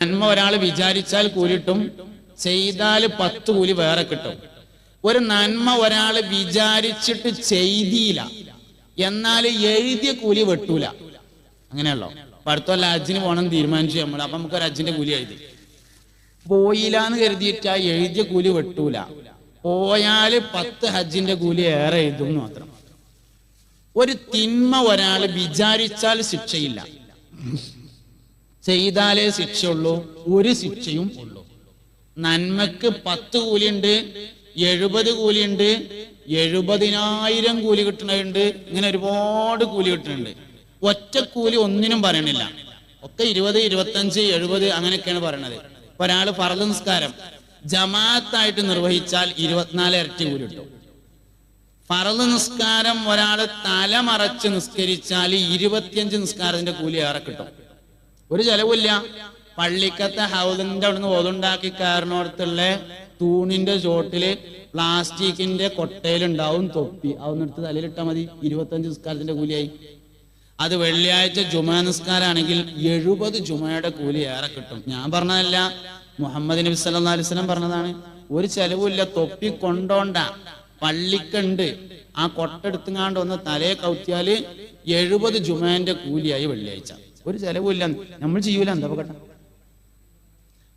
നന്മ ഒരാൾ വിചാരിച്ചാൽ കൂലി കിട്ടും, ചെയ്താൽ 10 കൂലി വേറെ കിട്ടും. ഒരു നന്മ ഒരാൾ വിചാരിച്ചിട്ട് ചെയ്തില്ല, എന്നാൽ എഴുതിയ കൂലി വെട്ടൂല. അങ്ങനെയല്ലോ. അപ്പൊ അടുത്തല്ല ഹജ്ജിന് പോകണം തീരുമാനിച്ചു നമ്മൾ. അപ്പൊ നമുക്ക് ഒരു ഹജ്ജിന്റെ കൂലി എഴുതി പോയില്ലാന്ന് കരുതിയിട്ട് ആ എഴുതിയ കൂലി വെട്ടൂല. പോയാല് 10 ഹജ്ജിന്റെ കൂലി ഏറെ എഴുതും മാത്രം. ഒരു തിന്മ ഒരാൾ വിചാരിച്ചാൽ ശിക്ഷയില്ല, ചെയ്താലേ ശിക്ഷയുള്ളൂ, ഒരു ശിക്ഷയും ഉള്ളൂ. നന്മക്ക് 10 കൂലിയുണ്ട്, 70 കൂലിയുണ്ട്, 70,000 കൂലി കിട്ടുന്നുണ്ട്. ഇങ്ങനെ ഒരുപാട് കൂലി കിട്ടുന്നുണ്ട്. ഒറ്റ കൂലി ഒന്നിനും പറയണില്ല. ഒക്കെ 20, 25, 70 അങ്ങനെയൊക്കെയാണ് പറയണത്. ഒരാൾ ഫർള് നിസ്കാരം ജമാഅത്തായിട്ട് നിർവഹിച്ചാൽ 24 ഇരട്ടി കൂലി കിട്ടും. ഫർള് നിസ്കാരം ഒരാൾ തലമറച്ച് നിസ്കരിച്ചാൽ 25 നിസ്കാരത്തിന്റെ കൂലി ഏറെ കിട്ടും. ഒരു ചെലവില്ല. പള്ളിക്കത്തെ ഹൗദിന്റെ അവിടുന്ന് ഓതുണ്ടാക്കി കയറിനോടത്തുള്ള തൂണിന്റെ ചോട്ടില് പ്ലാസ്റ്റിക്കിന്റെ കൊട്ടയിലുണ്ടാവും തൊപ്പി, അതൊന്നെടുത്ത് തലയിലിട്ടാൽ മതി, 25 നിസ്കാരത്തിന്റെ കൂലിയായി. അത് വെള്ളിയാഴ്ച ജുമാ നിസ്കാരാണെങ്കിൽ 70 ജുമയുടെ കൂലി ഏറെ കിട്ടും. ഞാൻ പറഞ്ഞതല്ല, മുഹമ്മദ് നബി സല്ലല്ലാഹു അലൈഹി വസല്ലം പറഞ്ഞതാണ്. ഒരു ചെലവില്ല. തൊപ്പി കൊണ്ടോണ്ട, പള്ളിക്കുണ്ട്, ആ കൊട്ടെടുത്തുങ്ങാണ്ട് ഒന്ന് തലയെ കൗത്തിയാല് 70 ജുമാന്റെ കൂലിയായി വെള്ളിയാഴ്ച. ഒരു ചെലവില്ല. നമ്മൾ ചെയ്യൂല, എന്താ കേട്ടോ.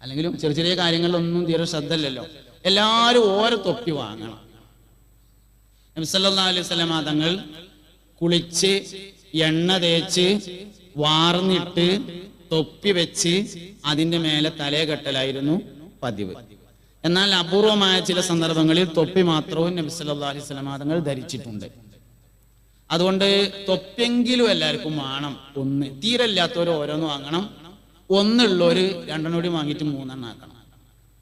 അല്ലെങ്കിലും ചെറിയ ചെറിയ കാര്യങ്ങളിലൊന്നും തീരെ ശ്രദ്ധയില്ലല്ലോ. എല്ലാവരും ഓരോ തൊപ്പി വാങ്ങണം. നബി സല്ലല്ലാഹു അലൈഹി വസല്ലം തങ്ങൾ കുളിച്ച് എണ്ണ തേച്ച് വാർന്നിട്ട് തൊപ്പി വെച്ച് അതിന്റെ മേലെ തലയെ കെട്ടലായിരുന്നു പതിവ്. എന്നാൽ അപൂർവമായ ചില സന്ദർഭങ്ങളിൽ തൊപ്പി മാത്രവും നബി സല്ലല്ലാഹു അലൈഹി വസല്ലം തങ്ങൾ ധരിച്ചിട്ടുണ്ട്. അതുകൊണ്ട് തൊപ്പിയെങ്കിലും എല്ലാവർക്കും വേണം. ഒന്ന് തീരല്ലാത്തവർ ഓരോന്ന് വാങ്ങണം. ഒന്നുള്ളവര് 2 കൂടി വാങ്ങിയിട്ട് 3 ആക്കണം.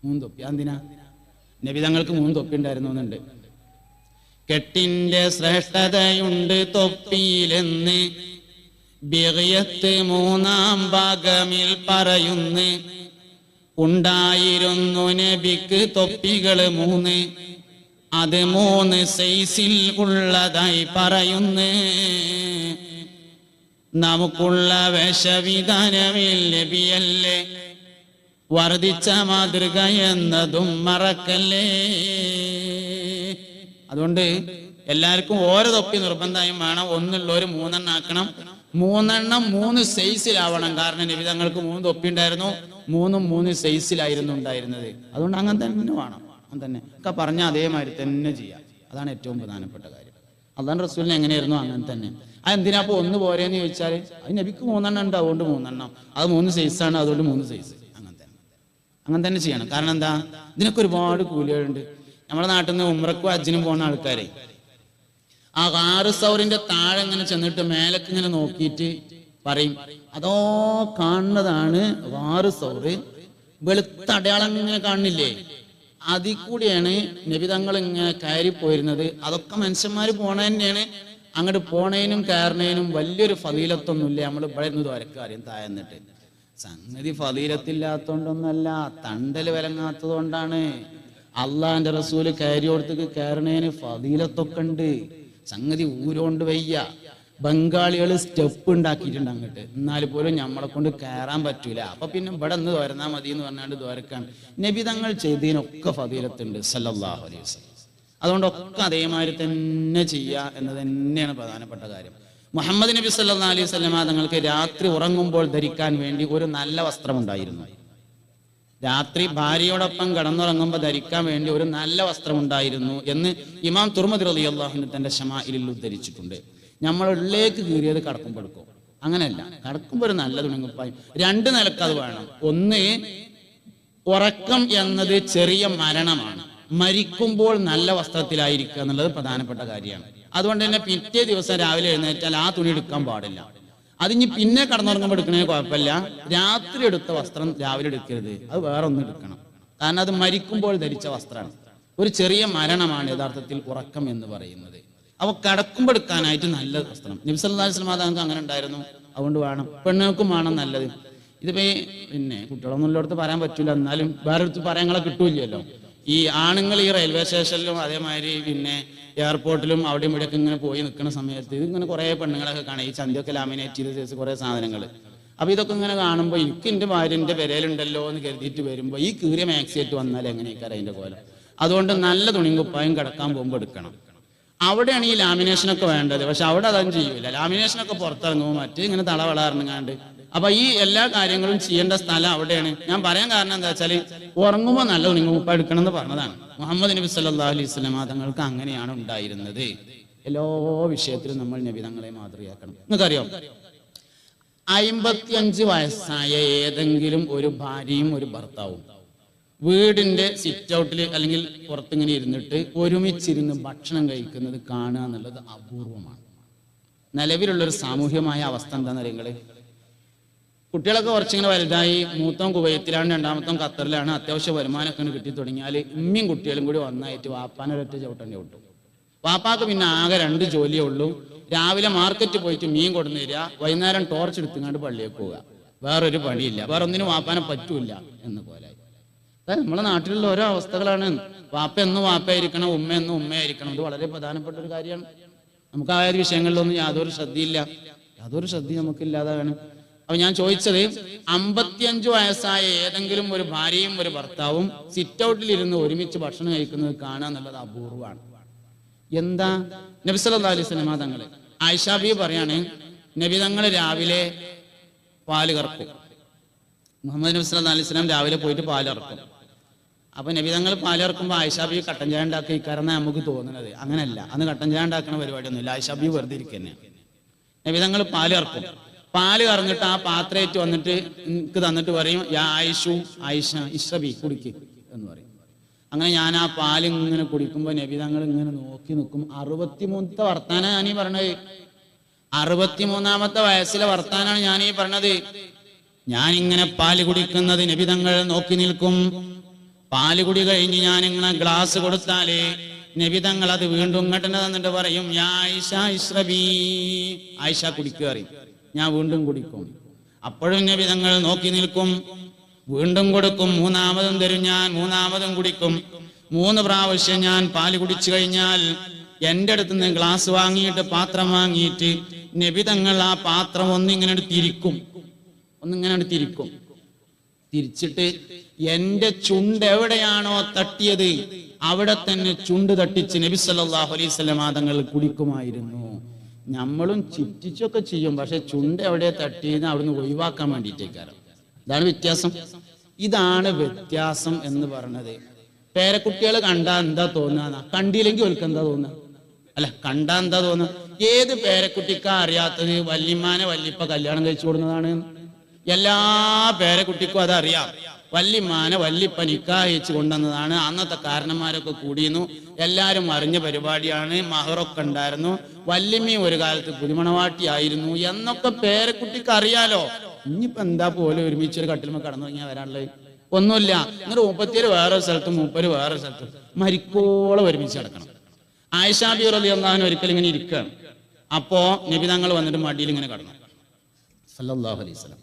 3 തൊപ്പി. എന്തിനാ? നബി തങ്ങൾക്ക് 3 തൊപ്പി ഉണ്ടായിരുന്നുണ്ട്. കെട്ടിന്റെ ശ്രേഷ്ഠതയുണ്ട് തൊപ്പിയിലെന്ന് ബിഗയത്ത് 3-ാം ഭാഗമിൽ പറയുന്നു. ഉണ്ടായിരുന്നു നബിക്ക് തൊപ്പികള് 3, അത് 3 സൈസിൽ ഉള്ളതായി പറയുന്നു. നമുക്കുള്ള വേഷവിധാനമിൽ നബിയല്ലേ വർദ്ധിച്ച മാതൃക എന്നതും മറക്കല്ലേ. അതുകൊണ്ട് എല്ലാവർക്കും ഓരോ തൊപ്പി നിർബന്ധമായും വേണം. ഒന്നുള്ളവര് 3 ആക്കണം. 3 3 സൈസിലാവണം. കാരണം നബി തങ്ങൾക്ക് 3 തൊപ്പി ഉണ്ടായിരുന്നു. 3 സൈസിലായിരുന്നു ഉണ്ടായിരുന്നത്. അതുകൊണ്ട് അങ്ങനെ തന്നെ വേണം. അങ്ങനെ തന്നെ ഒക്കെ പറഞ്ഞാൽ അതേമാതിരി തന്നെ ചെയ്യാം. അതാണ് ഏറ്റവും പ്രധാനപ്പെട്ട കാര്യം. അള്ളാഹു റസൂലിന് എങ്ങനെയായിരുന്നു അങ്ങനെ തന്നെ. അതെന്തിനാ അപ്പൊ 1 പോരെന്ന് ചോദിച്ചാൽ അത് നബിക്ക് 3 ഉണ്ട്, അതുകൊണ്ട് 3. അത് 3 സൈസാണ്, അതുകൊണ്ട് 3 സൈസ്. അങ്ങനെ തന്നെ ചെയ്യണം. കാരണം എന്താ? ഇതിനൊക്കെ ഒരുപാട് കൂലികളുണ്ട്. നമ്മുടെ നാട്ടിൽ നിന്ന് ഉംറക്കും ഹജ്ജിനും പോകുന്ന ആൾക്കാരെ ആ 6 സൗറിന്റെ താഴെ ഇങ്ങനെ ചെന്നിട്ട് മേലക്ക് ഇങ്ങനെ നോക്കിയിട്ട് പറയും, അതോ കാണുന്നതാണ് 6 സൗറ്, വെളുത്ത അടയാളം ഇങ്ങനെ കാണുന്നില്ലേ, അതിൽ കൂടിയാണ് നബി തങ്ങൾ ഇങ്ങനെ കയറി പോയിരുന്നത്. അതൊക്കെ മനുഷ്യന്മാര് പോണ തന്നെയാണ്. അങ്ങോട്ട് പോണേനും കയറുന്നതിനും വലിയൊരു ഫളീലത്തൊന്നുമില്ല. നമ്മൾ ഇവിടെ നിന്ന് ദ്വാരക്കാര്യം താഴ്ന്നിട്ട് സംഗതി ഫളീലത്തില്ലാത്തോണ്ടൊന്നല്ല, തണ്ടല് വിലങ്ങാത്തത് കൊണ്ടാണ്. അള്ളാന്റെ റസൂല് കയറിയോടത്തേക്ക് കയറണേന് ഫളീലത്തൊക്കെ ഉണ്ട്. സംഗതി ഊരോണ്ട് വയ്യ. ബംഗാളികൾ സ്റ്റെപ്പ് ഉണ്ടാക്കിയിട്ടുണ്ട് അങ്ങോട്ട്, എന്നാൽ പോലും നമ്മളെ കൊണ്ട് കയറാൻ പറ്റൂല. അപ്പൊ പിന്നെ ഇവിടെ നിന്ന് ദ്വാരന്നാ മതി എന്ന് പറഞ്ഞാണ്ട് ദ്വാരക്കാണ്. നബി തങ്ങൾ ചെയ്തതിനൊക്കെ ഫളീലത്തുണ്ട് സല്ലല്ലാഹു അലൈഹി വസല്ലം. അതുകൊണ്ടൊക്കെ അതേമാതിരി തന്നെ ചെയ്യുക എന്നത് തന്നെയാണ് പ്രധാനപ്പെട്ട കാര്യം. മുഹമ്മദ് നബി സല്ലല്ലാഹു അലൈഹി വസല്ലം തങ്ങൾക്ക് രാത്രി ഉറങ്ങുമ്പോൾ ധരിക്കാൻ വേണ്ടി ഒരു നല്ല വസ്ത്രമുണ്ടായിരുന്നു. രാത്രി ഭാര്യയോടൊപ്പം കിടന്നുറങ്ങുമ്പോൾ ധരിക്കാൻ വേണ്ടി ഒരു നല്ല വസ്ത്രമുണ്ടായിരുന്നു എന്ന് ഇമാം തുർമുദി റളിയല്ലാഹു അൻഹു തന്റെ ശമാഇലിൽ ഉദ്ധരിച്ചിട്ടുണ്ട്. നമ്മൾ ഉള്ളിലേക്ക് കീറിയത് കടക്കുമ്പോൾ എടുക്കും. അങ്ങനെയല്ല, കടക്കുമ്പോൾ ഒരു നല്ല തുണിക്കുപ്പായും. 2 നിലക്ക് അത് വേണം. ഒന്ന്, ഉറക്കം എന്നത് ചെറിയ മരണമാണ്. മരിക്കുമ്പോൾ നല്ല വസ്ത്രത്തിലായിരിക്കുക എന്നുള്ളത് പ്രധാനപ്പെട്ട കാര്യമാണ്. അതുകൊണ്ട് തന്നെ പിറ്റേ ദിവസം രാവിലെ എഴുന്നേറ്റാൽ ആ തുണി എടുക്കാൻ പാടില്ല. അതിന് പിന്നെ കടന്നുറങ്ങുമ്പോൾ എടുക്കണേ കുഴപ്പമില്ല. രാത്രി എടുത്ത വസ്ത്രം രാവിലെ എടുക്കരുത്, അത് വേറെ ഒന്നും എടുക്കണം. കാരണം അത് മരിക്കുമ്പോൾ ധരിച്ച വസ്ത്രമാണ്. ഒരു ചെറിയ മരണമാണ് യഥാർത്ഥത്തിൽ ഉറക്കം എന്ന് പറയുന്നത്. അപ്പൊ കടക്കുമ്പോൾ എടുക്കാനായിട്ട് നല്ല വസ്ത്രം. നബി സല്ലല്ലാഹു അലൈഹി വസല്ലം തങ്ങൾക്ക് അങ്ങനെ ഉണ്ടായിരുന്നു. അതുകൊണ്ട് വേണം. പെണ്ണുങ്ങൾക്കും വേണം നല്ലത്. ഇതിപ്പോ പിന്നെ കുട്ടികളൊന്നും ഉള്ളിടത്ത് പറയാൻ പറ്റൂല, എന്നാലും വേറെ അടുത്ത് പറയാങ്ങളെ കിട്ടൂല്ലല്ലോ. ഈ ആണുങ്ങൾ ഈ റെയിൽവേ സ്റ്റേഷനിലും അതേമാതിരി പിന്നെ എയർപോർട്ടിലും അവിടെയും ഇവിടെയൊക്കെ ഇങ്ങനെ പോയി നിൽക്കുന്ന സമയത്ത് ഇതിങ്ങനെ കുറെ പെണ്ണുങ്ങളൊക്കെ കാണാം. ഈ ചന്തിയൊക്കെ ലാമിനേറ്റ് ചെയ്ത് കുറെ സാധനങ്ങൾ അപ്പൊ ഇതൊക്കെ ഇങ്ങനെ കാണുമ്പോൾ എനിക്ക് എൻ്റെ ഭാര്യൻ്റെ പെരയിലുണ്ടല്ലോ എന്ന് കരുതിയിട്ട് വരുമ്പോൾ ഈ കീറിയ മാക്സിയായിട്ട് വന്നാൽ എങ്ങനെയൊക്കെ അതിൻ്റെ കോലം. അതുകൊണ്ട് നല്ല തുണിയും കുപ്പായും കിടക്കാൻ പോകുമ്പോൾ എടുക്കണം. അവിടെയാണ് ഈ ലാമിനേഷനൊക്കെ വേണ്ടത്. പക്ഷെ അവിടെ അതൊന്നും ചെയ്യൂല. ലാമിനേഷനൊക്കെ പുറത്തിറങ്ങുമ്പോൾ മറ്റേ ഇങ്ങനെ തളവളാറിഞ്ഞാണ്ട്. അപ്പൊ ഈ എല്ലാ കാര്യങ്ങളും ചെയ്യേണ്ട സ്ഥലം അവിടെയാണ്. ഞാൻ പറയാൻ കാരണം എന്താ വെച്ചാൽ ഉറങ്ങുമ്പോൾ നല്ല തുണിയും കുപ്പായം എടുക്കണം എന്ന് പറഞ്ഞതാണ്. മുഹമ്മദ് നബി സല്ലല്ലാഹു അലൈഹി വസല്ലം തങ്ങൾക്ക് അങ്ങനെയാണ് ഉണ്ടായിരുന്നത്. എല്ലാ വിഷയത്തിലും നമ്മൾ നബി തങ്ങളെ മാതൃകയാക്കണം. നിങ്ങൾക്കറിയാം, 55 വയസ്സായ ഏതെങ്കിലും ഒരു ഭാര്യയും ഒരു ഭർത്താവും വീടിന്റെ സിറ്റ് ഔട്ടിൽ അല്ലെങ്കിൽ പുറത്തിങ്ങനെ ഇരുന്നിട്ട് ഒരുമിച്ചിരുന്ന് ഭക്ഷണം കഴിക്കുന്നത് കാണുക എന്നുള്ളത് അപൂർവമാണ്. നിലവിലുള്ളൊരു സാമൂഹ്യമായ അവസ്ഥ എന്താണെന്ന് അറിയുന്നത്, കുട്ടികളൊക്കെ കുറച്ചിങ്ങനെ വലുതായി, മൂത്തം കുവൈത്തിലാണ്, രണ്ടാമത്തം ഖത്തറിലാണ്, അത്യാവശ്യം വരുമാനമൊക്കെ കിട്ടി തുടങ്ങിയാൽ ഉമ്മയും കുട്ടികളും കൂടി ഒന്നായിട്ട് വാപ്പാനൊരൊറ്റ ചവിട്ടേണ്ടി വിട്ടു. വാപ്പാക്ക് പിന്നെ ആകെ 2 ജോലിയേ ഉള്ളൂ. രാവിലെ മാർക്കറ്റ് പോയിട്ട് മീൻ കൊടുന്നു തരിക, വൈകുന്നേരം ടോർച്ച് എടുത്തുകൊണ്ട് പള്ളിയേക്ക് പോവുക. വേറൊരു പണിയില്ല, വേറെ ഒന്നിനും വാപ്പാനെ പറ്റൂല എന്ന് പോലെ. നമ്മളെ നാട്ടിലുള്ള ഓരോ അവസ്ഥകളാണ്. വാപ്പ എന്നും വാപ്പയായിരിക്കണം, ഉമ്മ എന്നും ഉമ്മയായിരിക്കണം. ഇത് വളരെ പ്രധാനപ്പെട്ട ഒരു കാര്യമാണ്. നമുക്ക് ആ ഒരു വിഷയങ്ങളിലൊന്നും യാതൊരു ശ്രദ്ധയില്ല, യാതൊരു ശ്രദ്ധയും നമുക്കില്ലാതാണ്. അപ്പൊ ഞാൻ ചോദിച്ചത്, 55 വയസ്സായ ഏതെങ്കിലും ഒരു ഭാര്യയും ഒരു ഭർത്താവും സിറ്റ് ഔട്ടിലിരുന്ന് ഒരുമിച്ച് ഭക്ഷണം കഴിക്കുന്നത് കാണുക എന്നുള്ളത് അപൂർവമാണ്. എന്താ? നബി സല്ലല്ലാഹു അലൈഹി വസല്ലം തങ്ങള്, ആയിഷ ബീവി പറയാണ്, നബി തങ്ങൾ രാവിലെ പാല് കറക്കും. മുഹമ്മദ് നബി സല്ലല്ലാഹു അലൈഹി വസല്ലം രാവിലെ പോയിട്ട് പാല് ഇറക്കും. അപ്പൊ നബി തങ്ങൾ പാല് ഇറക്കുമ്പോൾ ആയിഷ ബീവി കട്ടൻ ചായ ഉണ്ടാക്കി ഇക്കാരെന്നാ നമുക്ക് തോന്നുന്നത്. അങ്ങനെയല്ല, അന്ന് കട്ടൻ ചായ ഉണ്ടാക്കുന്ന പരിപാടിയൊന്നുമില്ല. ആയിഷ ബീവി വെറുതെ ഇരിക്കുക. നബി തങ്ങൾ പാല് ഇറക്കും. പാല് കറന്നിട്ട് ആ പാത്രേറ്റ് വന്നിട്ട് എനിക്ക് തന്നിട്ട് പറയും, യാ ആയിഷു, ആയിഷ ഇശ്റബി, കുടിക്ക് എന്ന് പറയും. അങ്ങനെ ഞാൻ ആ പാല് ഇങ്ങനെ കുടിക്കുമ്പോൾ നബി തങ്ങൾ ഇങ്ങനെ നോക്കി നിൽക്കും. 63ാമത്തെ വർത്താനാണ് ഞാനീ പറഞ്ഞത്. 63ാമത്തെ വയസ്സിലെ വർത്താനാണ് ഞാനീ പറഞ്ഞത്. ഞാനിങ്ങനെ പാല് കുടിക്കുന്നത് നബി തങ്ങൾ നോക്കി നിൽക്കും. പാല് കുടി കഴിഞ്ഞ് ഞാനിങ്ങനെ ഗ്ലാസ് കൊടുത്താലേ നബി തങ്ങൾ അത് വീണ്ടും ഇങ്ങോട്ട് തന്നിട്ട് പറയും, യാ ആയിഷ ഇശ്റബി, ആയിഷ കുടിക്കുക അറിയും. ഞാൻ വീണ്ടും കുടിക്കും. അപ്പോഴും നബി തങ്ങൾ നോക്കി നിൽക്കും. വീണ്ടും കൊടുക്കും. 3ാമതും തരും. ഞാൻ 3ാമതും കുടിക്കും. 3 പ്രാവശ്യം ഞാൻ പാല് കുടിച്ചു കഴിഞ്ഞാൽ എൻ്റെ അടുത്ത് നിന്ന് ഗ്ലാസ് വാങ്ങിയിട്ട് പാത്രം വാങ്ങിയിട്ട് നബി തങ്ങൾ ആ പാത്രം ഒന്നിങ്ങനെ തിരിക്കും. തിരിച്ചിട്ട് എൻ്റെ ചുണ്ട് എവിടെയാണോ തട്ടിയത് അവിടെ തന്നെ ചുണ്ട് തട്ടിച്ച് നബി സല്ലല്ലാഹു അലൈഹി വസല്ലം തങ്ങൾ കുടിക്കുമായിരുന്നു. നമ്മളും ചിറ്റിച്ചൊക്കെ ചെയ്യും, പക്ഷെ ചുണ്ട് എവിടെ തട്ടിയെന്ന് അവിടുന്ന് ഒഴിവാക്കാൻ വേണ്ടിയിട്ടേക്കാരം. ഇതാണ് വ്യത്യാസം. ഇതാണ് വ്യത്യാസം എന്ന് പറഞ്ഞത്. പേരക്കുട്ടികൾ കണ്ടാ എന്താ തോന്നുക? കണ്ടില്ലെങ്കിൽ ഓൽക്ക് എന്താ തോന്നുക? അല്ല, കണ്ടാ എന്താ തോന്നുക? ഏത് പേരക്കുട്ടിക്കാ അറിയാത്തത് വല്യമ്മാനെ വല്യപ്പ കല്യാണം കഴിച്ചു കൊടുക്കുന്നതാണ്? എല്ലാ പേരക്കുട്ടിക്കും അതറിയാം. വല്യമ്മാനെ വല്യപ്പ നിക്കാഹ് കഴിച്ചു കൊണ്ടുവന്നതാണ്. അന്നത്തെ കാരണന്മാരൊക്കെ കൂടിയിരുന്നു, എല്ലാരും അറിഞ്ഞ പരിപാടിയാണ്. മഹറൊക്കെ ഉണ്ടായിരുന്നു. വല്യമ്മയും ഒരു കാലത്ത് പുതുമണവാട്ടിയായിരുന്നു എന്നൊക്കെ പേരക്കുട്ടിക്ക് അറിയാലോ. ഇനിയിപ്പോ എന്താ പോലെ ഒരുമിച്ചൊരു കട്ടിലുമ കടന്നു കഴിഞ്ഞാൽ വരാനുള്ളത്? ഒന്നുമില്ല. എന്നിട്ട് 37 വേറൊരു സ്ഥലത്തും 30 വേറൊരു സ്ഥലത്തും മരിക്കോളം ഒരുമിച്ച് കിടക്കണം. ആയിഷ ബീവി റളിയല്ലാഹു അൻഹ ഒരിക്കൽ ഇങ്ങനെ ഇരിക്കുകയാണ്. അപ്പോ നബി തങ്ങൾ വന്നിട്ട് മടിയിൽ ഇങ്ങനെ കടന്നു സല്ലല്ലാഹു അലൈഹി വസല്ലം.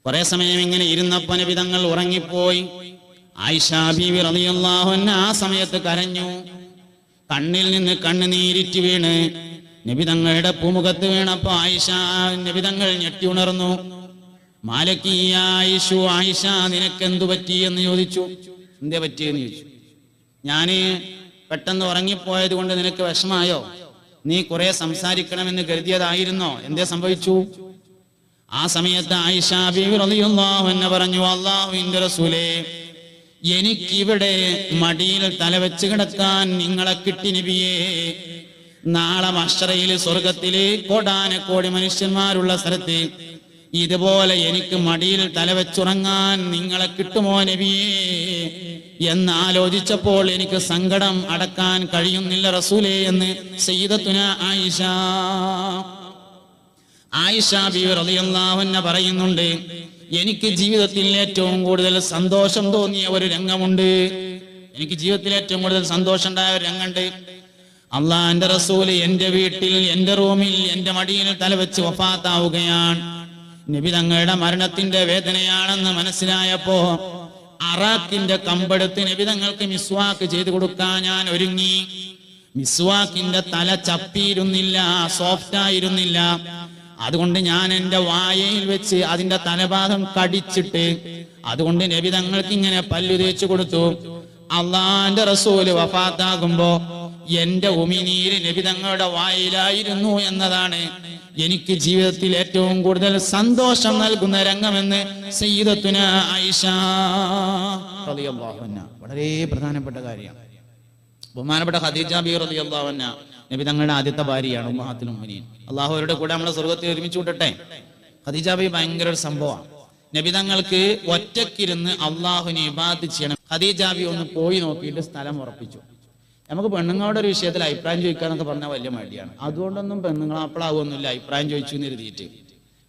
കുറെ സമയം ഇങ്ങനെ ഇരുന്നപ്പോ നബി തങ്ങൾ ഉറങ്ങിപ്പോയി. ആയിഷ ബീവി റളിയല്ലാഹു അൻഹ ആ സമയത്ത് കരഞ്ഞു. കണ്ണിൽ നിന്ന് കണ്ണുനീരിറ്റ് വീണ് നബി തങ്ങളുടെ പൂമുഖത്ത് വീണപ്പോ ആയിഷ നബി തങ്ങൾ ഞെട്ടി ഉണർന്നു. മാലക്കി ആയിഷു, ആയിഷ നിനക്കെന്തു പറ്റി എന്ന് ചോദിച്ചു. എന്തേ പറ്റിയെന്ന് ചോദിച്ചു. ഞാന് പെട്ടെന്ന് ഉറങ്ങിപ്പോയത് കൊണ്ട് നിനക്ക് വിഷമായോ? നീ കുറെ സംസാരിക്കണമെന്ന് കരുതിയതായിരുന്നോ? എന്തേ സംഭവിച്ചു? ആ സമയത്ത് ആയിഷ ബീവി റളിയല്ലാഹു അൻഹ പറഞ്ഞു, അല്ലാഹുവിന്റെ റസൂലേ, എനിക്കിവിടെ മടിയിൽ തലവെച്ച് കിടക്കാൻ നിങ്ങളെ കിട്ടി നബിയേ. നാളെ മഹ്ശറയിൽ സ്വർഗത്തിലെ കോടാനക്കോടി മനുഷ്യന്മാരുള്ള സ്ഥലത്ത് ഇതുപോലെ എനിക്ക് മടിയിൽ തലവെച്ചുറങ്ങാൻ നിങ്ങളെ കിട്ടുമോ നബിയേ എന്നാലോചിച്ചപ്പോൾ എനിക്ക് സങ്കടം അടക്കാൻ കഴിയുന്നില്ല റസൂലേ എന്ന് സയ്യിദത്തുന ആയിഷ ബീവി റളിയല്ലാഹു അൻഹ പറയുന്നുണ്ട്. എനിക്ക് ജീവിതത്തിൽ ഏറ്റവും കൂടുതൽ സന്തോഷം തോന്നിയ ഒരു രംഗമുണ്ട്. എനിക്ക് ജീവിതത്തിൽ ഏറ്റവും കൂടുതൽ സന്തോഷം ഉണ്ടായ ഒരു രംഗമുണ്ട്. അള്ളാന്റെ റസൂല് എന്റെ വീട്ടിൽ, എന്റെ റൂമിൽ, എന്റെ മടിയിൽ തലവെച്ച് വഫാത്താവുകയാണ്. നബി തങ്ങളുടെ മരണത്തിന്റെ വേദനയാണെന്ന് മനസ്സിലായപ്പോ അറാഖിന്റെ കമ്പെടുത്ത് നബി തങ്ങൾക്ക് മിസ്വാക്ക് ചെയ്തു കൊടുക്കാൻ ഞാൻ ഒരുങ്ങി. മിസ്വാക്കിന്റെ തല ചപ്പിയിരുന്നില്ല, സോഫ്റ്റ് ആയിരുന്നില്ല. അതുകൊണ്ട് ഞാൻ എൻ്റെ വായയിൽ വെച്ച് അതിന്റെ തലഭാഗം കടിച്ചിട്ട്, അതുകൊണ്ട് നബി തങ്ങൾക്ക് ഇങ്ങനെ പല്ലു തേച്ചു കൊടുത്തു. അള്ളാന്റെ റസൂല് വഫാത്താകുമ്പോ എന്റെ ഉമിനീര് നബി തങ്ങളുടെ വായിലായിരുന്നു എന്നതാണ് എനിക്ക് ജീവിതത്തിൽ ഏറ്റവും കൂടുതൽ സന്തോഷം നൽകുന്ന രംഗമെന്ന് സയ്യിദത്തുന ആയിഷ റളിയല്ലാഹു അൻഹ. വളരെ പ്രധാനപ്പെട്ട കാര്യമാണ്. ബഹുമാനപ്പെട്ട ഖദീജ ബി റളിയല്ലാഹു അൻഹ നബി തങ്ങളുടെ ആദ്യത്തെ ഭാര്യയാണ്, ഉമ്മഹാത്തുൽ മുഅ്മിനീൻ. അള്ളാഹു അവരുടെ കൂടെ നമ്മളെ സ്വർഗ്ഗത്തിൽ ഒരുമിച്ച് വിട്ടട്ടെ. ഖദീജ ബി ഭയങ്കര ഒരു സംഭവമാണ്. നബി തങ്ങൾക്ക് ഒറ്റക്കിരുന്ന് അള്ളാഹുവിനെ ഇബാദത്ത് ചെയ്യണം. ഖദീജ ബി ഒന്ന് പോയി നോക്കിയിട്ട് സ്ഥലം ഉറപ്പിച്ചു. നമുക്ക് പെണ്ണുങ്ങളുടെ ഒരു വിഷയത്തിൽ അഭിപ്രായം ചോദിക്കാന്നൊക്കെ പറഞ്ഞാൽ വലിയ മടിയാണ്. അതുകൊണ്ടൊന്നും പെണ്ണുങ്ങൾ അപ്പളാവുന്നില്ല അഭിപ്രായം ചോദിച്ചു എന്ന് എഴുതിയിട്ട്.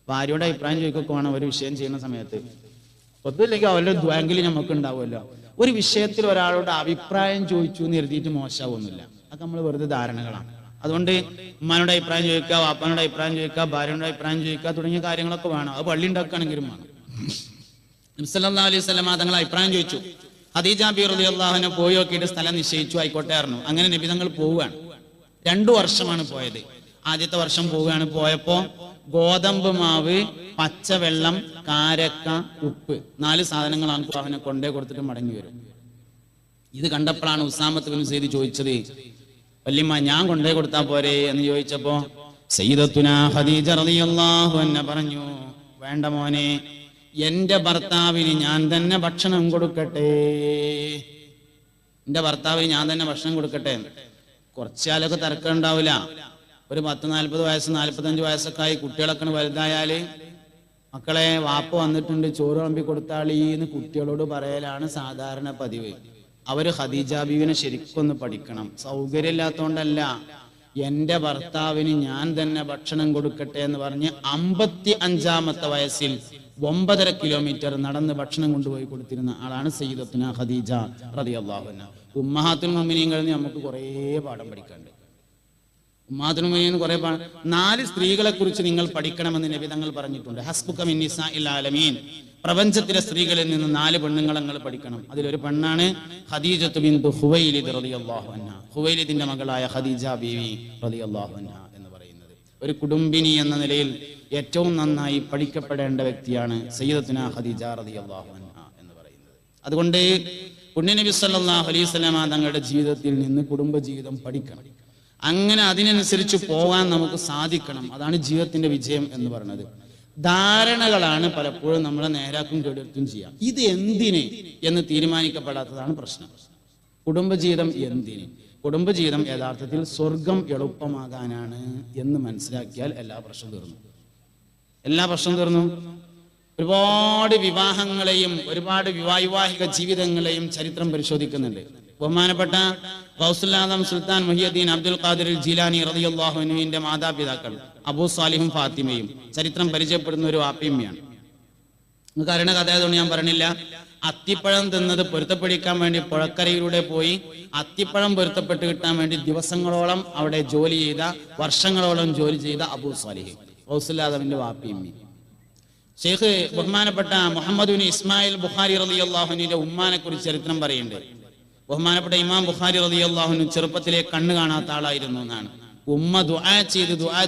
ഭാര്യയുടെ അഭിപ്രായം ചോദിക്കൊക്കെ വേണം ഒരു വിഷയം ചെയ്യുന്ന സമയത്ത്. ഒന്നുമില്ലെങ്കിൽ അവരുടെ ദ്വാങ്കിൽ നമുക്ക് ഉണ്ടാവുമല്ലോ. ഒരു വിഷയത്തിൽ ഒരാളോട് അഭിപ്രായം ചോദിച്ചു എന്ന് എഴുതിയിട്ട് മോശമാവുന്നില്ല. അതൊക്കെ നമ്മൾ വെറുതെ ധാരണകളാണ്. അതുകൊണ്ട് ഉമ്മാനോട് അഭിപ്രായം ചോദിക്കുക, വാപ്പാനോട് അഭിപ്രായം ചോദിക്കുക, ഭാര്യയുടെ അഭിപ്രായം ചോദിക്കുക തുടങ്ങിയ കാര്യങ്ങളൊക്കെ വേണം. അത് പള്ളി ഉണ്ടാക്കുകയാണെങ്കിലും വേണം. നബി സല്ലല്ലാഹു അലൈഹി വസല്ലം തങ്ങൾ അഭിപ്രായം ചോദിച്ചു. ഖദീജ ബി റളിയല്ലാഹു അൻഹ പോയി നോക്കിയിട്ട് സ്ഥലം നിശ്ചയിച്ചു. ആയിക്കോട്ടെ പറഞ്ഞു. അങ്ങനെ നബി തങ്ങൾ പോവുകയാണ്. 2 വർഷമാണ് പോയത്. ആദ്യത്തെ വർഷം പോവുകയാണ്. പോയപ്പോ ഗോതമ്പ് മാവ്, പച്ചവെള്ളം, കാരക്ക, ഉപ്പ് 4 സാധനങ്ങളാണ് അവനെ കൊണ്ടേ കൊടുത്തിട്ട് മടങ്ങി വരും. ഇത് കണ്ടപ്പോഴാണ് ഉസാമത്ത് ബിൻ സൈദ് ചോദിച്ചത്, വല്യമ്മ ഞാൻ കൊണ്ടേ കൊടുത്താ പോരെ എന്ന് ചോദിച്ചപ്പോ സയ്യിദത്തുന ഖദീജ റളിയല്ലാഹു അൻഹ പറഞ്ഞു, വേണ്ട മോനെ, എന്റെ ഭർത്താവിന് ഞാൻ തന്നെ ഭക്ഷണം കൊടുക്കട്ടെ. എന്റെ ഭർത്താവിന് ഞാൻ തന്നെ ഭക്ഷണം കൊടുക്കട്ടെ. കുറച്ചാലൊക്കെ തിരക്കം ഉണ്ടാവില്ല. ഒരു 10-40 വയസ്സ് 45 വയസ്സൊക്കെ ആയി കുട്ടികളൊക്കെ വലുതായാല് മക്കളെ വാപ്പ വന്നിട്ടുണ്ട് ചോറ് വിളമ്പി കൊടുത്താളീന്ന് കുട്ടികളോട് പറയലാണ് സാധാരണ പതിവ്. അവര് ഖദീജ ബീവിനെ ശരിക്കൊന്ന് പഠിക്കണം. സൗകര്യമില്ലാത്തോണ്ടല്ല, എന്റെ ഭർത്താവിന് ഞാൻ തന്നെ ഭക്ഷണം കൊടുക്കട്ടെ എന്ന് പറഞ്ഞ് 55-ാമത്തെ വയസ്സിൽ 9.5 കിലോമീറ്റർ നടന്ന് ഭക്ഷണം കൊണ്ടുപോയി കൊടുത്തിരുന്ന ആളാണ് സയ്യിദത്തുന ഖദീജ റളിയല്ലാഹു അൻഹ. ഉമ്മഹാത്തുൽ മുഅ്മിനീങ്ങളിൽ നമുക്ക് കുറേ പാഠം പഠിക്കാനുണ്ട്. ഉമ്മഹാത്തുൽ മുഅ്മിനീൻ കുറേ 4 സ്ത്രീകളെ കുറിച്ച് നിങ്ങൾ പഠിക്കണമെന്ന് നബി തങ്ങൾ പറഞ്ഞിട്ടുണ്ട്. ഹസ്ബുക മിൻ നിസാഇൽ ആലമീൻ, പ്രപഞ്ചത്തിലെ സ്ത്രീകളിൽ നിന്ന് 4 പെണ്ണുങ്ങളെ നിങ്ങൾ പഠിക്കണം. അതിലൊരു പെണ്ണാണ് ഖദീജത്തു ബിൻതു ഖുവൈലിദ് റളിയല്ലാഹു അൻഹ. ഖുവൈലിദിന്റെ മകളായ ഖദീജ ബീവി റളിയല്ലാഹു അൻഹ എന്ന് പറയുന്നത് ഒരു കുടുംബിനി എന്ന നിലയിൽ ഏറ്റവും നന്നായി പഠിക്കപ്പെടേണ്ട വ്യക്തിയാണ് സയ്യിദത്തുന ഖദീജ റളിയല്ലാഹു അൻഹ എന്ന് പറയുന്നത്. അതുകൊണ്ട് പുണ്യനബി സല്ലല്ലാഹു അലൈഹി വസല്ലം തങ്ങളുടെ ജീവിതത്തിൽ നിന്ന് കുടുംബജീവിതം പഠിക്കണം. അങ്ങനെ അതിനനുസരിച്ച് പോകാൻ നമുക്ക് സാധിക്കണം. അതാണ് ജീവിതത്തിന്റെ വിജയം എന്ന് പറയുന്നത്. ധാരണകളാണ് പലപ്പോഴും നമ്മളെ നേരാക്കും കെടുത്തും ചെയ്യാം. ഇത് എന്തിന് എന്ന് തീരുമാനിക്കപ്പെടാത്തതാണ് പ്രശ്നം. കുടുംബജീവിതം എന്തിന്? കുടുംബജീവിതം യഥാർത്ഥത്തിൽ സ്വർഗം എളുപ്പമാകാനാണ് എന്ന് മനസ്സിലാക്കിയാൽ എല്ലാ പ്രശ്നവും തീർന്നു. എല്ലാ പ്രശ്നവും തീർന്നു. ഒരുപാട് വിവാഹങ്ങളെയും ഒരുപാട് വൈവാഹിക ജീവിതങ്ങളെയും ചരിത്രം പരിശോധിക്കുന്നുണ്ട്. ബഹുമാനപ്പെട്ട ഗൗസുൽ ആദം സുൽത്താൻ മുഹിയുദ്ദീൻ അബ്ദുൽ ഖാദിർ ജീലാനി റളിയല്ലാഹു അൻഹുവിന്റെ മാതാപിതാക്കൾ അബൂ സാലിഹും ഫാത്തിമയും ചരിത്രം പരിചയപ്പെടുന്ന ഒരു വാപ്പിയമ്മയാണ്. നിങ്ങൾക്ക് അറിയണ കഥ ആയതുകൊണ്ട് ഞാൻ പറഞ്ഞില്ല. അത്തിപ്പഴം തിന്നത് പൊരുത്തപ്പെടിക്കാൻ വേണ്ടി പുഴക്കരയിലൂടെ പോയി അത്തിപ്പഴം പൊരുത്തപ്പെട്ട് കിട്ടാൻ വേണ്ടി ദിവസങ്ങളോളം അവിടെ ജോലി ചെയ്ത, വർഷങ്ങളോളം ജോലി ചെയ്ത അബൂ സാലിഹ് ഗൗസുൽ ആദമിന്റെ വാപ്പിയമ്മി. ഷെയ്ഖ് ബഹുമാനപ്പെട്ട മുഹമ്മദ് ബിൻ ഇസ്മായിൽ ബുഖാരി റളിയല്ലാഹു അൻഹുവിന്റെ ഉമ്മാനെ കുറിച്ച് ചരിത്രം പറയുന്നുണ്ട്. ബഹുമാനപ്പെട്ട ഇമാം ബുഖാരി റളിയല്ലാഹു അൻഹു ചെറുപ്പത്തിലെ കണ്ണ് കാണാത്ത ആളായിരുന്നു എന്നാണ്. ഉമ്മ ദുആ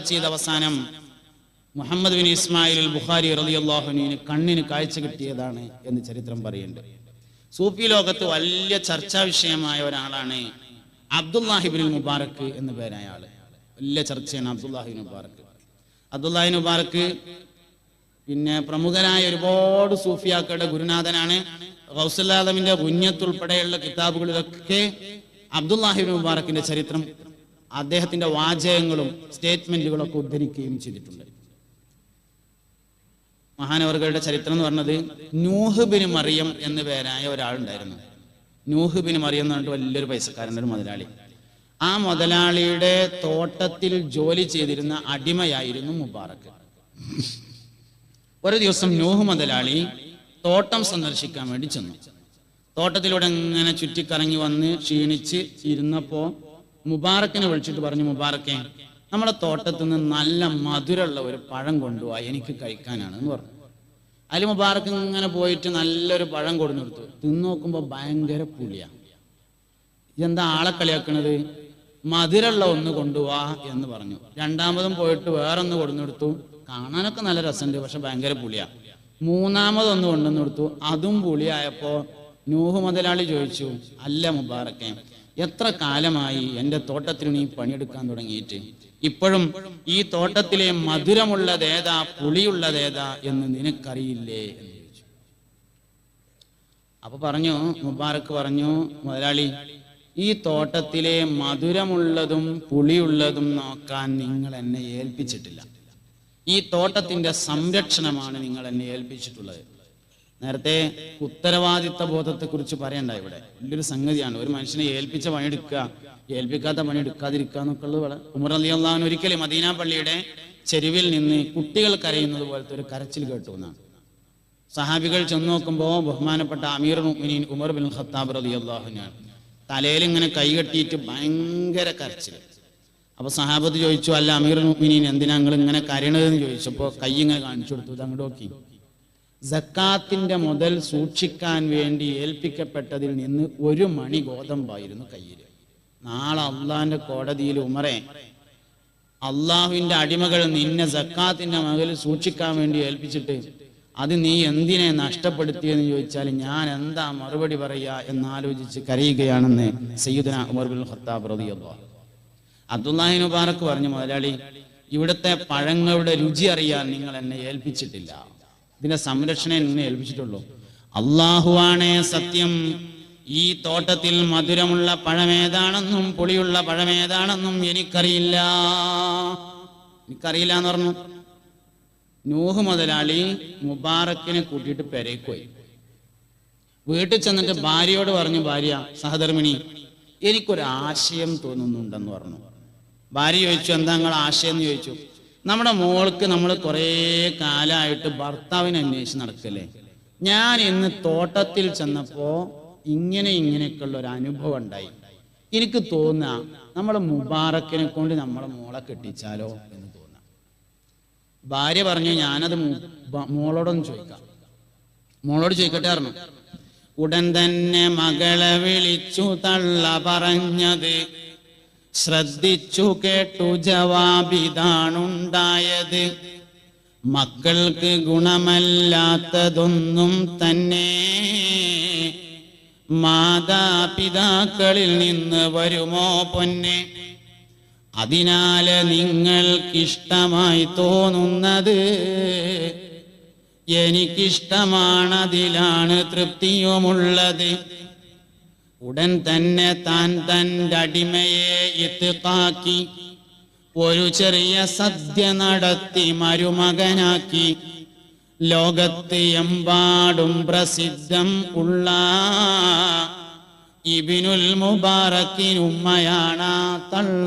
ചെയ്ത് അവസാനം മുഹമ്മദ് ബിൻ ഇസ്മായിൽ ബുഖാരി റളിയല്ലാഹു അൻഹുവിന് കണ്ണിന് കാഴ്ച കിട്ടിയതാണ് എന്ന് ചരിത്രം പറയുന്നുണ്ട്. സൂഫി ലോകത്ത് വലിയ ചർച്ചാ വിഷയമായ ഒരാളാണ് അബ്ദുല്ലാഹിബ്നുൽ മുബാറക് എന്ന പേരായ ആള്. വലിയ ചർച്ചയാണ് അബ്ദുല്ലാഹിബ്നുൽ മുബാറക്. അബ്ദുല്ലാഹിബ്നുൽ മുബാറക് പിന്നെ പ്രമുഖനായ ഒരുപാട് സൂഫിയാക്കളുടെ ഗുരുനാഥനാണ്. ഗൗസുൽ ആദമിന്റെ ഗുഞ്ഞത്തുൾപ്പെടെയുള്ള കിതാബുകളിലൊക്കെ അബ്ദുല്ലാഹിബ്നുൽ മുബാറക്കിന്റെ ചരിത്രം, അദ്ദേഹത്തിന്റെ വാചകങ്ങളും സ്റ്റേറ്റ്മെന്റുകളൊക്കെ ഉദ്ധരിക്കുകയും ചെയ്തിട്ടുണ്ട്. മഹാനവറുകളുടെ ചരിത്രം എന്ന് പറഞ്ഞത് നൂഹ് ബിൻ മറിയം എന്ന പേരായ ഒരാളുണ്ടായിരുന്നു. നൂഹ് ബിൻ മറിയം എന്ന് പറഞ്ഞിട്ട് വലിയൊരു പൈസക്കാരൻ്റെ ഒരു മുതലാളി. ആ മുതലാളിയുടെ തോട്ടത്തിൽ ജോലി ചെയ്തിരുന്ന അടിമയായിരുന്നു മുബാറക്ക്. ഒരു ദിവസം നൂഹ് മുതലാളി തോട്ടം സന്ദർശിക്കാൻ വേണ്ടി ചെന്നു. തോട്ടത്തിലൂടെ ഇങ്ങനെ ചുറ്റിക്കറങ്ങി വന്ന് ക്ഷീണിച്ച് ഇരുന്നപ്പോ മുബാറക്കിനെ വിളിച്ചിട്ട് പറഞ്ഞു, മുബാറക്കെ, നമ്മളെ തോട്ടത്തിൽ നിന്ന് നല്ല മധുരമുള്ള ഒരു പഴം കൊണ്ടുപോവാ, എനിക്ക് കഴിക്കാനാണ് എന്ന് പറഞ്ഞു. അതിൽ മുബാറക്ക് ഇങ്ങനെ പോയിട്ട് നല്ലൊരു പഴം കൊടുന്നു കൊടുത്തു. തിന്നു നോക്കുമ്പോ ഭയങ്കര പുളിയാ. ഇതെന്താ ആളെ കളിയാക്കണത്? മധുരമുള്ള ഒന്ന് കൊണ്ടുപോവാ എന്ന് പറഞ്ഞു. രണ്ടാമതും പോയിട്ട് വേറൊന്ന് കൊടുന്നെടുത്തു. കാണാനൊക്കെ നല്ല രസമുണ്ട്, പക്ഷെ ഭയങ്കര പുളിയാ. മൂന്നാമതൊന്ന് കൊണ്ടുവന്ന് കൊടുത്തു, അതും പുളിയായപ്പോ നൂഹ് മുതലാളി ചോദിച്ചു, അല്ല മുബാറക്കെ, എത്ര കാലമായി എൻ്റെ തോട്ടത്തിൽ നീ പണിയെടുക്കാൻ തുടങ്ങിയിട്ട്? ഇപ്പോഴും ഈ തോട്ടത്തിലെ മധുരമുള്ളതേതാ പുളിയുള്ളതേതാ എന്ന് നിനക്കറിയില്ലേ എന്ന് ചോദിച്ചു. അപ്പൊ പറഞ്ഞു, മുബാറക്ക് പറഞ്ഞു, മുതലാളി, ഈ തോട്ടത്തിലെ മധുരമുള്ളതും പുളിയുള്ളതും നോക്കാൻ നിങ്ങൾ എന്നെ ഏൽപ്പിച്ചിട്ടില്ല. ഈ തോട്ടത്തിന്റെ സംരക്ഷണമാണ് നിങ്ങൾ എന്നെ ഏൽപ്പിച്ചിട്ടുള്ളത്. നേരത്തെ ഉത്തരവാദിത്ത ബോധത്തെക്കുറിച്ച് പറയണ്ട. ഇവിടെ വലിയൊരു സംഗതിയാണ്. ഒരു മനുഷ്യനെ ഏൽപ്പിച്ച പണിയെടുക്കുക, ഏൽപ്പിക്കാത്ത പണി എടുക്കാതിരിക്കുക എന്നൊക്കെ ഉള്ളത്. ഉമർ റളിയല്ലാഹു അൻഹു ഒരിക്കലും മദീന പള്ളിയുടെ ചെരുവിൽ നിന്ന് കുട്ടികൾ കരയുന്നത് പോലത്തെ ഒരു കരച്ചിൽ കേട്ടു എന്നാണ്. സഹാബികൾ ചെന്ന് നോക്കുമ്പോൾ ബഹുമാനപ്പെട്ട അമീർ മുഅ്മിനീൻ ഉമർ ബിൻ ഖത്താബ് റളിയല്ലാഹു അൻഹു തലയിൽ ഇങ്ങനെ കൈകെട്ടിയിട്ട് ഭയങ്കര കരച്ചിൽ. അപ്പൊ സഹാബത്ത് ചോദിച്ചു, അല്ല അമീർ മുഅ്മിനീൻ, എന്തിനാ നിങ്ങൾ ഇങ്ങനെ കരയണതെന്ന് ചോദിച്ചപ്പോൾ കൈ ഇങ്ങനെ കാണിച്ചു കൊടുത്തു. ഇത് അങ്ങോട്ട് നോക്കി. സക്കാത്തിന്റെ മുതൽ സൂക്ഷിക്കാൻ വേണ്ടി ഏൽപ്പിക്കപ്പെട്ടതിൽ നിന്ന് 1 മണി ഗോതമ്പായിരുന്നു കയ്യിൽ. നാളെ അള്ളാഹിന്റെ കോടതിയിൽ ഉമറെ, അള്ളാഹുവിന്റെ അടിമകൾ നിന്നെ സക്കാത്തിന്റെ മുതൽ സൂക്ഷിക്കാൻ വേണ്ടി ഏൽപ്പിച്ചിട്ട് അത് നീ എന്തിനെ നഷ്ടപ്പെടുത്തിയെന്ന് ചോദിച്ചാൽ ഞാൻ എന്താ മറുപടി പറയാ എന്നാലോചിച്ച് കരയുകയാണെന്ന് സയ്യിദുനാ ഉമർ ബിൻ ഖത്താബ് റളിയല്ലാഹു. അബ്ദുല്ലാഹി മുബാറക്ക് പറഞ്ഞു, മുതലാളി, ഇവിടുത്തെ പഴങ്ങളുടെ രുചി അറിയാൻ നിങ്ങൾ എന്നെ ഏൽപ്പിച്ചിട്ടില്ല, ഇതിന്റെ സംരക്ഷണം എന്നെ ഏൽപ്പിച്ചിട്ടുള്ളൂ. അള്ളാഹുവാണേ സത്യം, ഈ തോട്ടത്തിൽ മധുരമുള്ള പഴമേതാണെന്നും പുളിയുള്ള പഴമേതാണെന്നും എനിക്കറിയില്ല എന്ന് പറഞ്ഞു. നൂഹ് മുതലാളി മുബാറക്കിനെ കൂട്ടിയിട്ട് പെരേക്ക് പോയി. വീട്ടിൽ ചെന്നിട്ട് ഭാര്യയോട് പറഞ്ഞു, ഭാര്യ സഹധർമ്മിണി, എനിക്കൊരാശയം തോന്നുന്നുണ്ടെന്ന് പറഞ്ഞു. ഭാര്യ ചോദിച്ചു, എന്താ നിങ്ങളുടെ ആശയം എന്ന് ചോദിച്ചു. നമ്മുടെ മോൾക്ക് നമ്മൾ കുറേ കാലമായിട്ട് ഭർത്താവിനെ അന്വേഷിച്ച് നടക്കല്ലേ, ഞാൻ ഇന്ന് തോട്ടത്തിൽ ചെന്നപ്പോ ഇങ്ങനെയൊക്കെയുള്ള ഒരു അനുഭവം ഉണ്ടായി. എനിക്ക് തോന്നുക നമ്മളെ മുബാറക്കിനെ കൊണ്ട് നമ്മളെ മോളെ കെട്ടിച്ചാലോ എന്ന് തോന്നുക. ഭാര്യ പറഞ്ഞു, ഞാനത് മോളോടൊന്ന് ചോദിക്കാം. മോളോട് ചോദിക്കട്ടെ പറഞ്ഞു. ഉടൻ തന്നെ മകളെ വിളിച്ചു തള്ള പറഞ്ഞത് ശ്രദ്ധിച്ചു കേട്ടു, ജവാബിതാണുണ്ടായത്. മക്കൾക്ക് ഗുണമല്ലാത്തതൊന്നും തന്നെ മാതാപിതാക്കളിൽ നിന്ന് വരുമോ പൊന്നെ? അതിനാൽ നിങ്ങൾക്കിഷ്ടമായി തോന്നുന്നത് എനിക്കിഷ്ടമാണതിലാണ് തൃപ്തിയുമുള്ളത്. ഉടൻ തന്നെ താൻ തൻ്റെ അടിമയെ ഇത്ഖാക്കി ഒരു ചെറിയ സദ്യ നടത്തി മരുമകനാക്കി. ലോകത്ത് എമ്പാടും പ്രസിദ്ധം ഉള്ള ഇബ്നുൽ മുബാറക്കിനുമ്മയാണ് തള്ള.